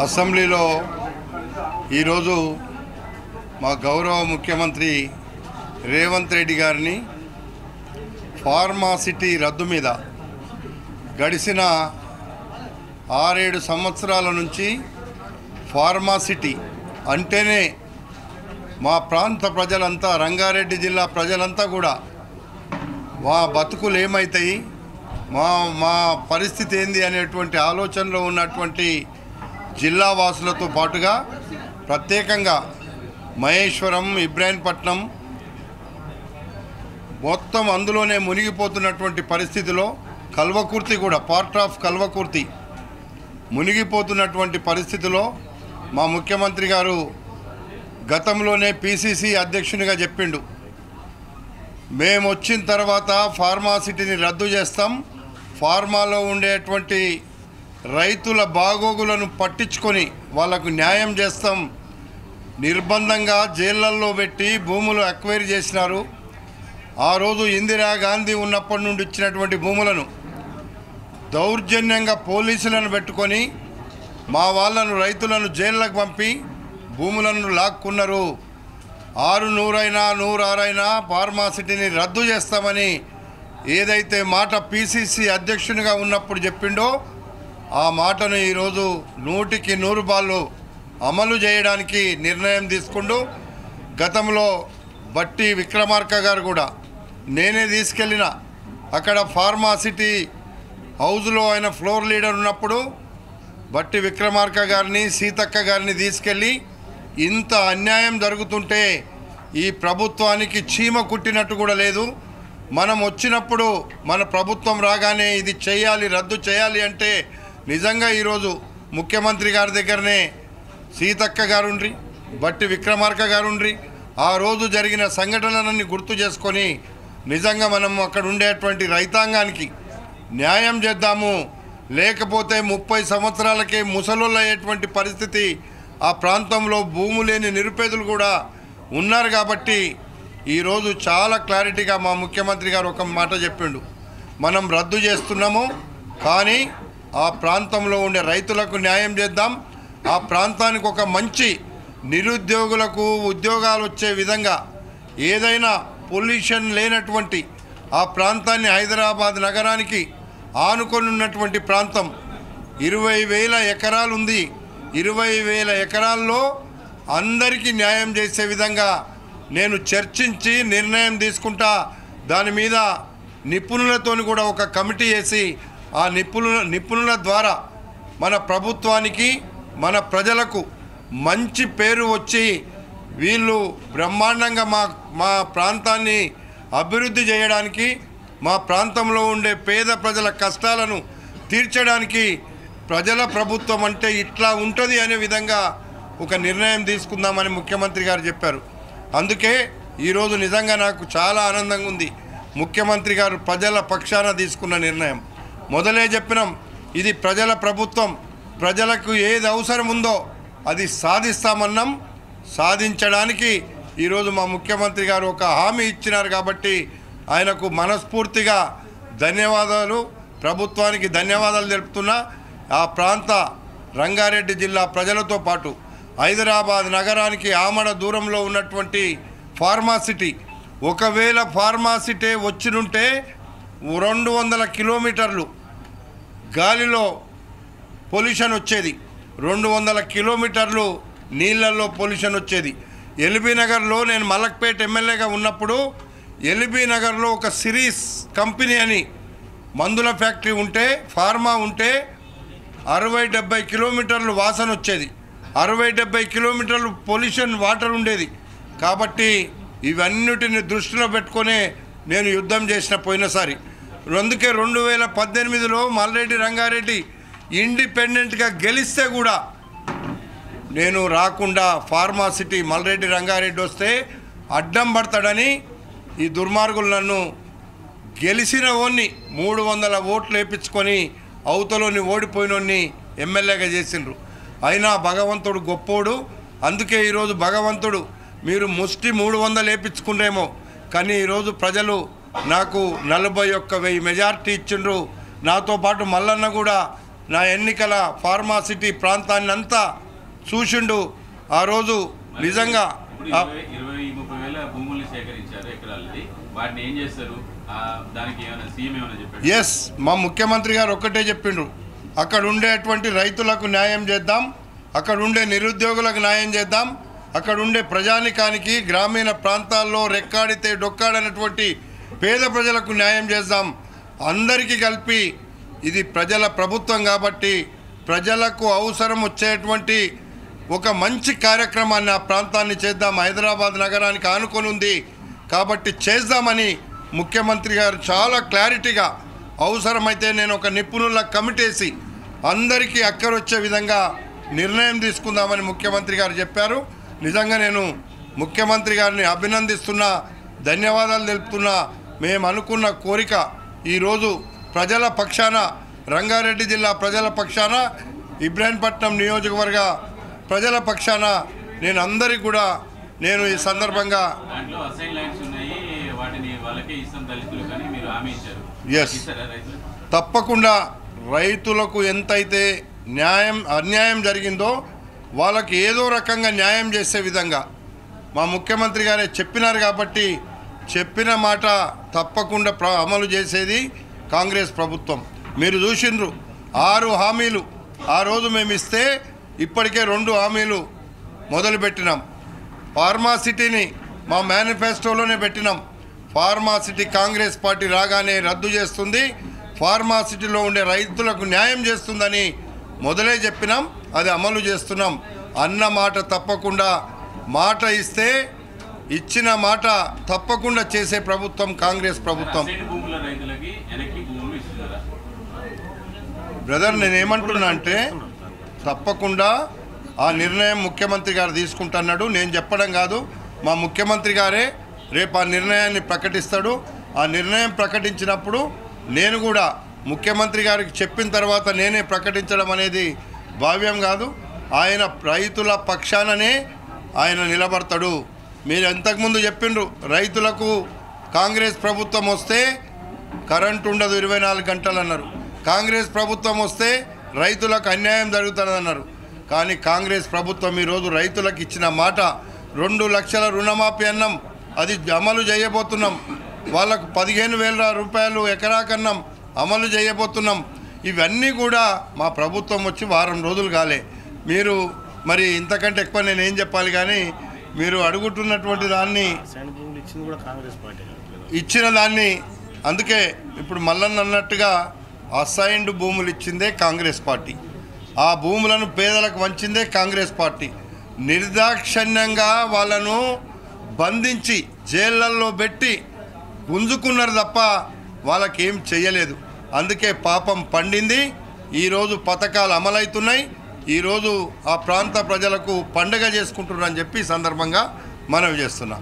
అసెంబ్లీలో ఈరోజు మా గౌరవ ముఖ్యమంత్రి రేవంత్ రెడ్డి గారిని ఫార్మాసిటీ రద్దు మీద గడిచిన 6-7 సంవత్సరాల నుంచి ఫార్మాసిటీ అంటేనే మా ప్రాంత ప్రజలంతా, రంగారెడ్డి జిల్లా ప్రజలంతా కూడా మా బతుకులు ఏమవుతాయి, మా పరిస్థితి ఏంది అనేటువంటి ఆలోచనలో ఉన్నటువంటి జిల్లా వాసులతో పాటుగా ప్రత్యేకంగా మహేశ్వరం, ఇబ్రాహీంపట్నం మొత్తం అందులోనే మునిగిపోతున్నటువంటి పరిస్థితిలో కల్వకుర్తి కూడా పార్ట్ ఆఫ్ కల్వకుర్తి మునిగిపోతున్నటువంటి పరిస్థితిలో మా ముఖ్యమంత్రి గారు గతంలోనే పిసిసి అధ్యక్షునిగా చెప్పిండు, మేము వచ్చిన తర్వాత ఫార్మాసిటీని రద్దు చేస్తాం, ఫార్మాలో ఉండేటువంటి రైతుల బాగోగులను పట్టించుకొని వాళ్లకు న్యాయం చేస్తాం. నిర్బంధంగా జైళ్ళల్లో పెట్టి భూములు అక్వైర్ చేసినారు. ఆ రోజు ఇందిరాగాంధీ ఉన్నప్పటి నుండి ఇచ్చినటువంటి భూములను దౌర్జన్యంగా పోలీసులను పెట్టుకొని మా వాళ్ళను, రైతులను జైళ్ళకు పంపి భూములను లాక్కున్నారు. 600 ఫార్మాసిటీని రద్దు చేస్తామని ఏదైతే మాట పిసిసి అధ్యక్షునిగా ఉన్నప్పుడు చెప్పిండో ఆ మాటను ఈరోజు 100కి 100 అమలు చేయడానికి నిర్ణయం తీసుకుంటూ, గతంలో బట్టి విక్రమార్క గారు కూడా నేనే తీసుకెళ్ళిన అక్కడ ఫార్మాసిటీ హౌస్లో ఆయన ఫ్లోర్ లీడర్ ఉన్నప్పుడు బట్టి విక్రమార్క గారిని, సీతక్క గారిని తీసుకెళ్ళి ఇంత అన్యాయం జరుగుతుంటే ఈ ప్రభుత్వానికి చీమ కుట్టినట్టు కూడా లేదు, మనం వచ్చినప్పుడు మన ప్రభుత్వం రాగానే ఇది చేయాలి, రద్దు చేయాలి అంటే నిజంగా ఈరోజు ముఖ్యమంత్రి గారి దగ్గరనే సీతక్క గారుండ్రి, బట్టి విక్రమార్క గారుండ్రి, ఆ రోజు జరిగిన సంఘటనలన్నీ గుర్తు చేసుకొని నిజంగా మనం అక్కడ ఉండేటువంటి రైతాంగానికి న్యాయం చేద్దాము. లేకపోతే 30 సంవత్సరాలకే ముసలోళ్ళు అయ్యేటువంటి పరిస్థితి ఆ ప్రాంతంలో భూము లేని నిరుపేదలు కూడా ఉన్నారు. కాబట్టి ఈరోజు చాలా క్లారిటీగా మా ముఖ్యమంత్రి గారు ఒక మాట చెప్పిండు, మనం రద్దు చేస్తున్నాము కానీ ఆ ప్రాంతంలో ఉండే రైతులకు న్యాయం చేద్దాం, ఆ ప్రాంతానికి ఒక మంచి నిరుద్యోగులకు ఉద్యోగాలు వచ్చే విధంగా ఏదైనా పొల్యూషన్ లేనటువంటి ఆ ప్రాంతాన్ని, హైదరాబాద్ నగరానికి ఆనుకొని ఉన్నటువంటి ప్రాంతం 20,000 ఎకరాలు ఉంది. 20,000 ఎకరాల్లో అందరికీ న్యాయం చేసే విధంగా నేను చర్చించి నిర్ణయం తీసుకుంటా. దాని మీద నిపుణులతో కూడా ఒక కమిటీ వేసి ఆ నిపుణుల ద్వారా మన ప్రభుత్వానికి, మన ప్రజలకు మంచి పేరు వచ్చి వీళ్ళు బ్రహ్మాండంగా మా ప్రాంతాన్ని అభివృద్ధి చేయడానికి, మా ప్రాంతంలో ఉండే పేద ప్రజల కష్టాలను తీర్చడానికి ప్రజల ప్రభుత్వం అంటే ఇట్లా ఉంటుంది అనే విధంగా ఒక నిర్ణయం తీసుకుందామని ముఖ్యమంత్రి గారు చెప్పారు. అందుకే ఈరోజు నిజంగా నాకు చాలా ఆనందంగా ఉంది. ముఖ్యమంత్రి గారు ప్రజల పక్షాన తీసుకున్న నిర్ణయం. మొదలే చెప్పినాం, ఇది ప్రజల ప్రభుత్వం, ప్రజలకు ఏది అవసరం ఉందో అది సాధిస్తామన్నాం. సాధించడానికి ఈరోజు మా ముఖ్యమంత్రి గారు ఒక హామీ ఇచ్చినారు. కాబట్టి ఆయనకు మనస్ఫూర్తిగా ధన్యవాదాలు, ప్రభుత్వానికి ధన్యవాదాలు తెలుపుతున్నా. ఆ ప్రాంత రంగారెడ్డి జిల్లా ప్రజలతో పాటు హైదరాబాద్ నగరానికి ఆమడ దూరంలో ఉన్నటువంటి ఫార్మాసిటీ, ఒకవేళ ఫార్మాసిటీ వచ్చినుంటే 200 కిలోమీటర్లు గాలిలో పొల్యూషన్ వచ్చేది, 200 కిలోమీటర్లు నీళ్ళల్లో పొల్యూషన్ వచ్చేది. ఎల్బీ నగర్లో నేను మలక్పేట్ ఎమ్మెల్యేగా ఉన్నప్పుడు ఎల్బీ నగర్లో ఒక సిరీస్ కంపెనీ అని మందుల ఫ్యాక్టరీ ఉంటే, ఫార్మా ఉంటే 60-70 కిలోమీటర్లు వాసన వచ్చేది, 60-70 కిలోమీటర్లు పొల్యూషన్ వాటర్ ఉండేది. కాబట్టి ఇవన్నిటిని దృష్టిలో పెట్టుకునే నేను యుద్ధం చేసిన పోయినసారి. అందుకే 2018లో మల్రెడ్డి రంగారెడ్డి ఇండిపెండెంట్గా గెలిస్తే కూడా నేను రాకుండా ఫార్మాసిటీ మల్రెడ్డి రంగారెడ్డి వస్తే అడ్డం పడతాడని ఈ దుర్మార్గులు నన్ను గెలిచిన ఓన్ని 300 ఓట్లు వేయించుకొని అవతలోని ఓడిపోయినోన్ని ఎమ్మెల్యేగా చేసిండ్రు. అయినా భగవంతుడు గొప్పోడు. అందుకే ఈరోజు భగవంతుడు మీరు ముష్టి 300 వేయించుకుండేమో, కానీ ఈరోజు ప్రజలు నాకు 41,000 మెజార్టీ ఇచ్చిండ్రు. నాతో పాటు మల్లన్న కూడా నా ఎన్నికల ఫార్మాసిటీ ప్రాంతాన్ని అంతా చూసిండు. ఆ రోజు నిజంగా 20-30 వేల భూముల్ని సేకరించారు ఎకరాలది, వాటిని ఏం చేస్తారు? దానికి ఏమైనా సీఎం ఏమైనా చెప్పారు? ఎస్, మా ముఖ్యమంత్రి గారు ఒక్కటే చెప్పిండ్రు, అక్కడ ఉండేటువంటి రైతులకు న్యాయం చేద్దాం, అక్కడ ఉండే నిరుద్యోగులకు న్యాయం చేద్దాం, అక్కడ ఉండే ప్రజానికానికి గ్రామీణ ప్రాంతాల్లో రెక్కాడితే డొక్కాడనటువంటి పేద ప్రజలకు న్యాయం చేద్దాం, అందరికీ కలిపి ఇది ప్రజల ప్రభుత్వం కాబట్టి ప్రజలకు అవసరం వచ్చేటువంటి ఒక మంచి కార్యక్రమాన్ని ఆ ప్రాంతాన్ని చేద్దాం, హైదరాబాద్ నగరానికి ఆనుకొని ఉంది కాబట్టి చేద్దామని ముఖ్యమంత్రి గారు చాలా క్లారిటీగా, అవసరమైతే నేను ఒక నిపుణుల కమిటేసి అందరికీ అక్కరొచ్చే విధంగా నిర్ణయం తీసుకుందామని ముఖ్యమంత్రి గారు చెప్పారు. నిజంగా నేను ముఖ్యమంత్రి గారిని అభినందిస్తున్నా, ధన్యవాదాలు తెలుపుతున్నా. మేము అనుకున్న కోరిక ఈరోజు ప్రజల పక్షాన, రంగారెడ్డి జిల్లా ప్రజల పక్షాన, ఇబ్రాహీంపట్నం నియోజకవర్గ ప్రజల పక్షాన నేను అందరికీ కూడా నేను ఈ సందర్భంగా ఎస్ తప్పకుండా రైతులకు ఎంతైతే అన్యాయం జరిగిందో వాళ్ళకి ఏదో రకంగా న్యాయం చేసే విధంగా మా ముఖ్యమంత్రి గారే చెప్పినారు కాబట్టి చెప్పిన మాట తప్పకుండా అమలు చేసేది కాంగ్రెస్ ప్రభుత్వం. మీరు చూసిండ్రు 6 హామీలు ఆ రోజు మేము ఇస్తే ఇప్పటికే 2 హామీలు మొదలుపెట్టినాం. ఫార్మాసిటీని మా మేనిఫెస్టోలోనే పెట్టినాం. ఫార్మాసిటీ కాంగ్రెస్ పార్టీ రాగానే రద్దు చేస్తుంది, ఫార్మాసిటీలో ఉండే రైతులకు న్యాయం చేస్తుందని మొదలే చెప్పినాం, అది అమలు చేస్తున్నాం. అన్న మాట తప్పకుండా, మాట ఇస్తే ఇచ్చిన మాట తప్పకుండా చేసే ప్రభుత్వం కాంగ్రెస్ ప్రభుత్వం. బ్రదర్, నేనేమంటున్నా అంటే తప్పకుండా ఆ నిర్ణయం ముఖ్యమంత్రి గారు తీసుకుంటున్నాడు. నేను చెప్పడం కాదు, మా ముఖ్యమంత్రి గారే రేపు ఆ నిర్ణయాన్ని ప్రకటిస్తాడు. ఆ నిర్ణయం ప్రకటించినప్పుడు నేను కూడా ముఖ్యమంత్రి గారికి చెప్పిన తర్వాత నేనే ప్రకటించడం అనేది భావ్యం కాదు. ఆయన రైతుల పక్షాననే ఆయన నిలబడతాడు. మీరు ఇంతకుముందు చెప్పిండ్రు, రైతులకు కాంగ్రెస్ ప్రభుత్వం వస్తే కరెంటు ఉండదు 24 గంటలు అన్నారు. కాంగ్రెస్ ప్రభుత్వం వస్తే రైతులకు అన్యాయం జరుగుతుందన్నారు. కానీ కాంగ్రెస్ ప్రభుత్వం ఈరోజు రైతులకు ఇచ్చిన మాట 2 లక్షల రుణమాఫీ అన్నం, అది అమలు చేయబోతున్నాం. వాళ్ళకు 15,000 రూపాయలు ఎకరాకన్నం అమలు చేయబోతున్నాం. ఇవన్నీ కూడా మా ప్రభుత్వం వచ్చి వారం రోజులు కాలే. మీరు మరి ఇంతకంటే ఎక్కువ నేనేం చెప్పాలి, కానీ మీరు అడుగుతున్నటువంటి దాన్ని ఇచ్చిన దాన్ని, అందుకే ఇప్పుడు మల్లన్న అన్నట్టుగా అసైన్డ్ భూములు ఇచ్చిందే కాంగ్రెస్ పార్టీ, ఆ భూములను పేదలకు వంచిందే కాంగ్రెస్ పార్టీ. నిర్దాక్షిణ్యంగా వాళ్ళను బంధించి జైళ్ళల్లో పెట్టి గుంజుకున్నారు తప్ప వాళ్ళకేం చేయలేదు. అందుకే పాపం పండింది. ఈరోజు పథకాలు అమలవుతున్నాయి. ఈరోజు ఆ ప్రాంత ప్రజలకు పండుగ చేసుకుంటున్నారని చెప్పి సందర్భంగా మనవి చేస్తున్నా.